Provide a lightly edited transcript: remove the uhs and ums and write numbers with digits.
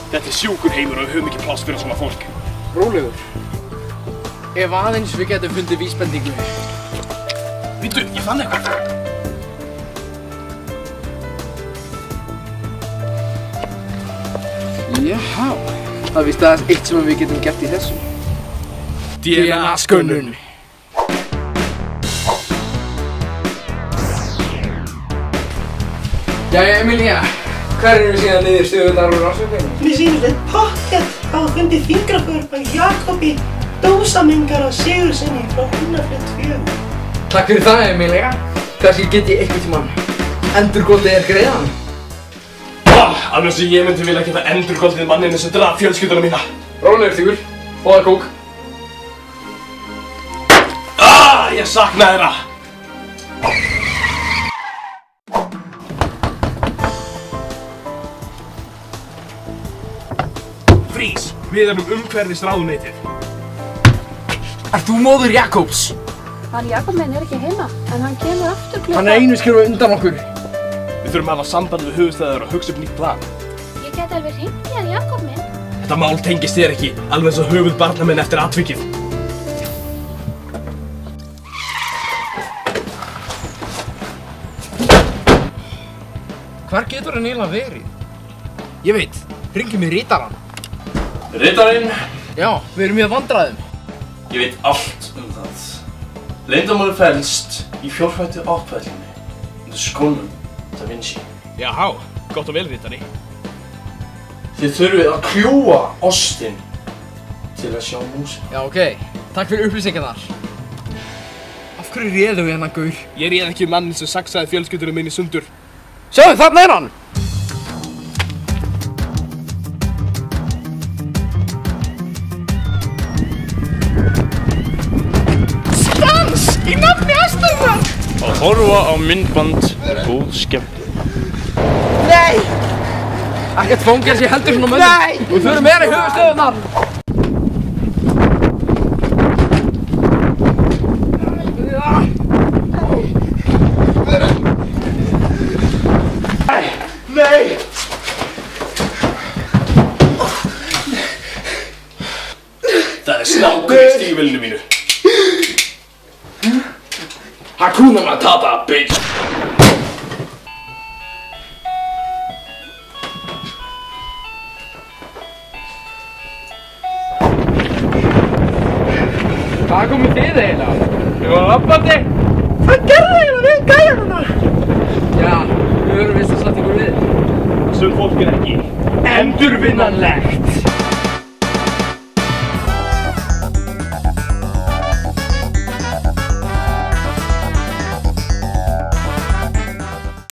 Þetta sjúkur heimur og við höfum ekki pláss fyrir svona fólk. Rólegur. Ef aðeins við getum fundið vísbendingu. Bíddu, ég fann eitthvað. Jáhá. Það víst aðeins eitt sem við getum gert í þessu. DNA-skönnun. Jæja, Emilía. Hver eru síðan niðurstöðurnar úr rannsókninni? Mér sýnist eitt pokkett hafa fundið fingraför af Jakobi dósamengara Sigurðssyni frá Unnarfljót 4. Takk fyrir það, Emilía. Kannski get ég einhvern tímann endurgoldið þér greiðan. Alveg sem ég myndi vilja geta endurgoldið manninu sem draf fjölskylduna mína. Rólegur, Stígur. Fáðu kók. Ég sakna þeirra. Frís, við erum umhverfisráðuneytið. Ert þú móðir Jakobs? Hann Jakob minn er ekki heima, en hann kemur aftur klukkan. Hann er einu skilur undan okkur. Við þurfum að hafa samband við höfuðstæðar og hugsa upp nýtt plan. Ég geti alveg hringt í hann Jakob minn. Þetta mál tengist þér ekki, alveg eins og höfuð barna minn eftir atvikið. Hvar getur hann eiginlega verið? Ég veit, hringjum í rítarann. Rittarinn. Já, við erum mjög vandræðum. Ég veit allt það. Leyndarmálið felst í fjórfættu áttvæðlinni undir skónum Da Vinci. Jáhá, gott og vel, rittari. Þið þurfið að kljúa ostinn til að sjá músina. Já, ok. Takk fyrir upplýsingarnar. Af hverju réðum við hennan gaur? Ég réð ekki mannin sem saksaði fjölskyldunum minni sundur. Sjáðu, þarna er hann! Stans! Í nafni Ástarinnar! Að horfa á myndband er góð skemmtun. Nei! Ekkert fangelsi heldur svona mönnum. Nei! Við þurfum meira í höfuðstöðunar! Nei! Það er snákur í stígvélinu mínu. Hakuna Matata, bitch! Hvað komið þið eiginlega? Við varum labbandi. Hvað gerðu eiginlega við gæjarna? Já, við höfum vist að satt ykkur við. Sum fólk er ekki endurvinnanlegt.